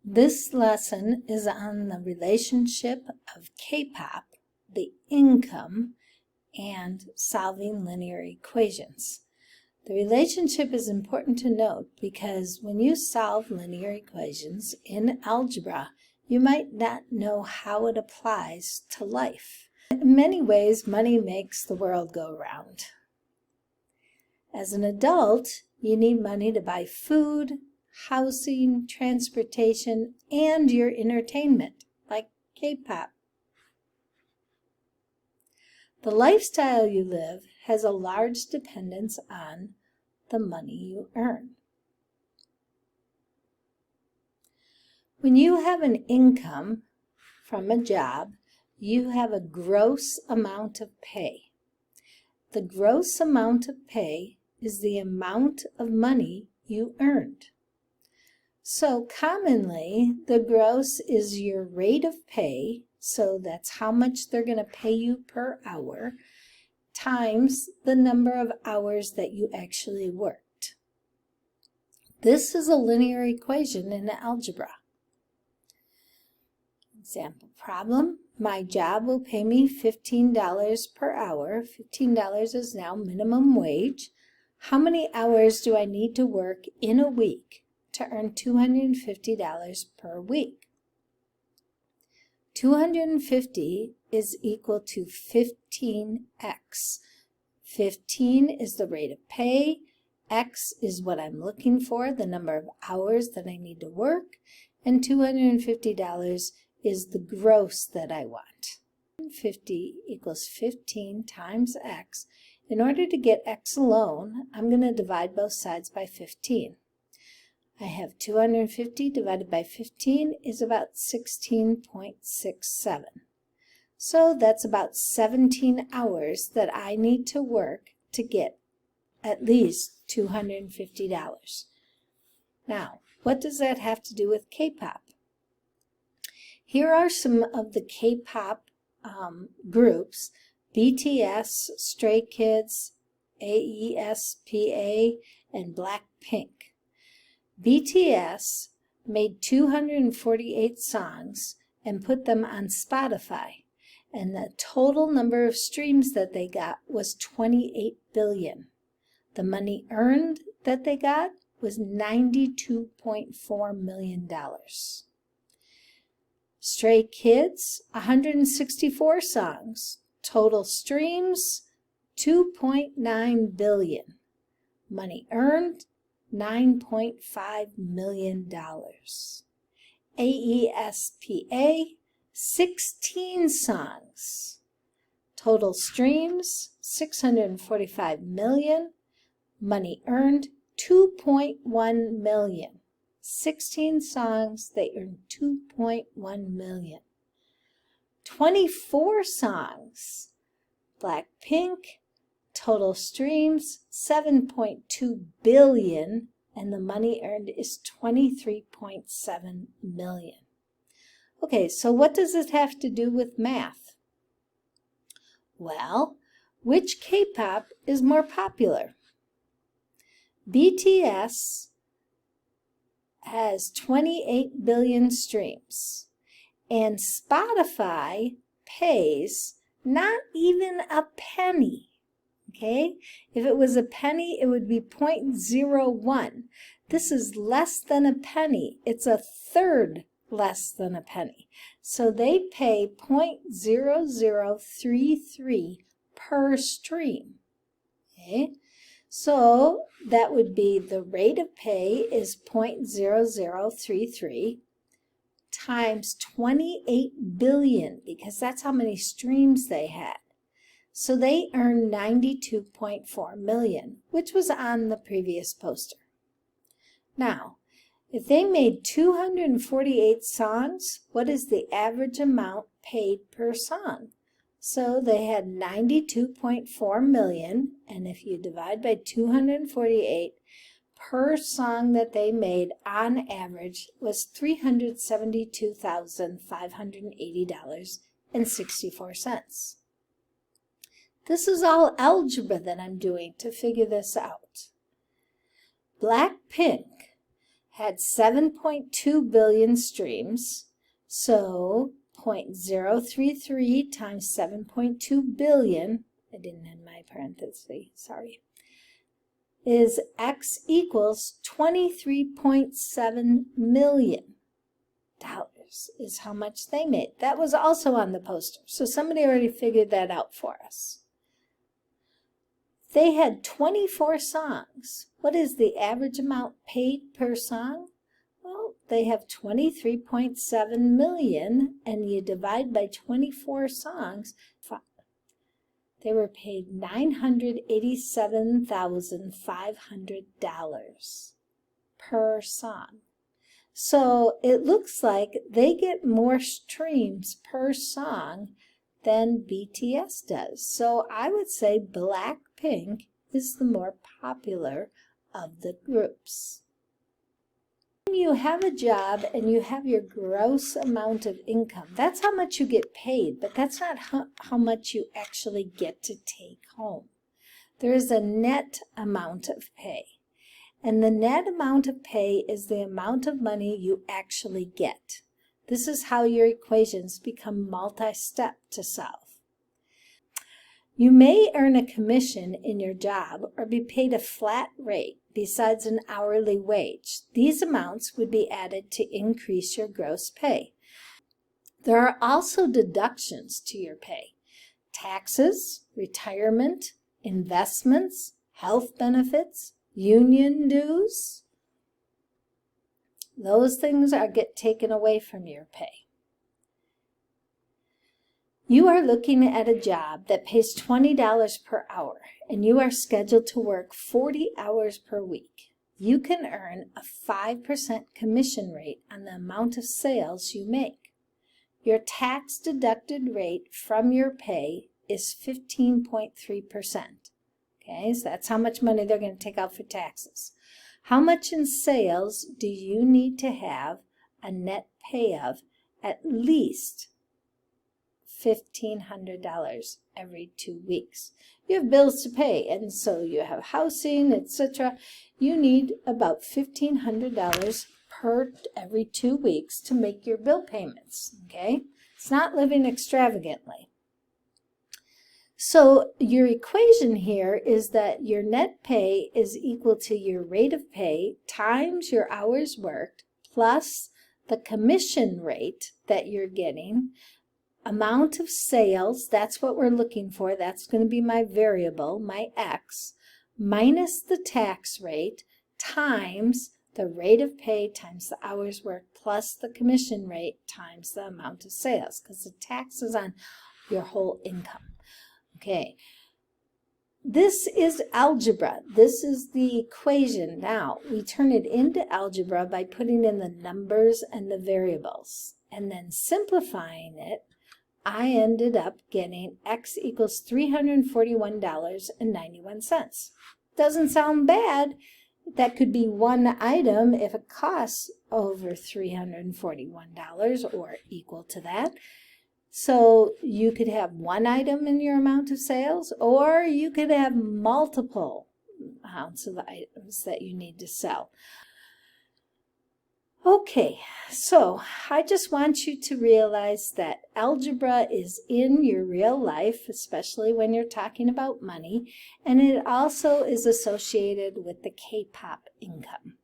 This lesson is on the relationship of K-pop, the income, and solving linear equations. The relationship is important to note because when you solve linear equations in algebra, you might not know how it applies to life. In many ways, money makes the world go round. As an adult, you need money to buy food, housing, transportation, and your entertainment, like K-pop. The lifestyle you live has a large dependence on the money you earn. When you have an income from a job, you have a gross amount of pay. The gross amount of pay is the amount of money you earned. So commonly, the gross is your rate of pay, so that's how much they're going to pay you per hour, times the number of hours that you actually worked. This is a linear equation in algebra. Example problem, my job will pay me $15 per hour. $15 is now minimum wage. How many hours do I need to work in a week to earn $250 per week? 250 is equal to 15x. 15 is the rate of pay. X is what I'm looking for, the number of hours that I need to work. And $250 is the gross that I want. 50 equals 15 times x. In order to get x alone, I'm going to divide both sides by 15. I have 250 divided by 15 is about 16.67. So that's about 17 hours that I need to work to get at least $250. Now, what does that have to do with K-pop? Here are some of the K-pop groups: BTS, Stray Kids, aespa, and Blackpink. BTS made 248 songs and put them on Spotify, and the total number of streams that they got was 28 billion. The money earned that they got was $92.4 million. Stray Kids, 164 songs, total streams, 2.9 billion. Money earned, $9.5 million. aespa, 16 songs, total streams, 645 million. Money earned, 2.1 million. 16 songs, they earned 2.1 million. 24 songs, Blackpink, total streams, 7.2 billion, and the money earned is 23.7 million. Okay, so what does this have to do with math? Well, which K-pop is more popular? BTS has 28 billion streams, and Spotify pays not even a penny. Okay, if it was a penny, it would be 0.01. This is less than a penny. It's a third less than a penny. So they pay 0.0033 per stream. Okay, so that would be the rate of pay is 0.0033 times 28 billion, because that's how many streams they had. So they earned 92.4 million, which was on the previous poster. Now, if they made 248 songs, what is the average amount paid per song? So they had 92.4 million, and if you divide by 248, per song that they made on average was $372,580.64. This is all algebra that I'm doing to figure this out. Blackpink had 7.2 billion streams, so 0.033 times 7.2 billion, I didn't have my parentheses, sorry, is X equals $23.7 million is how much they made. That was also on the poster, so somebody already figured that out for us. They had 24 songs. What is the average amount paid per song? Well, they have 23.7 million, and you divide by 24 songs, they were paid $987,500 per song. So it looks like they get more streams per song than BTS does. So I would say Blackpink is the more popular of the groups. When you have a job and you have your gross amount of income, that's how much you get paid, but that's not how much you actually get to take home. There is a net amount of pay. And the net amount of pay is the amount of money you actually get. This is how your equations become multi-step to solve. You may earn a commission in your job or be paid a flat rate besides an hourly wage. These amounts would be added to increase your gross pay. There are also deductions to your pay. Taxes, retirement, investments, health benefits, union dues. Those things get taken away from your pay. You are looking at a job that pays $20 per hour, and you are scheduled to work 40 hours per week. You can earn a 5% commission rate on the amount of sales you make. Your tax-deducted rate from your pay is 15.3%. Okay, so that's how much money they're going to take out for taxes. How much in sales do you need to have a net pay of at least $1,500 every 2 weeks? You have bills to pay, and so you have housing, etc. You need about $1,500 per every 2 weeks to make your bill payments. Okay, it's not living extravagantly. So your equation here is that your net pay is equal to your rate of pay times your hours worked plus the commission rate that you're getting, amount of sales, that's what we're looking for, that's going to be my variable, my X, minus the tax rate times the rate of pay times the hours worked plus the commission rate times the amount of sales, because the tax is on your whole income. Okay, this is algebra. This is the equation. Now, we turn it into algebra by putting in the numbers and the variables. And then simplifying it, I ended up getting X equals $341.91. Doesn't sound bad. That could be one item if it costs over $341 or equal to that. So you could have one item in your amount of sales, or you could have multiple amounts of items that you need to sell. Okay, so I just want you to realize that algebra is in your real life, especially when you're talking about money, and it also is associated with the K-pop income.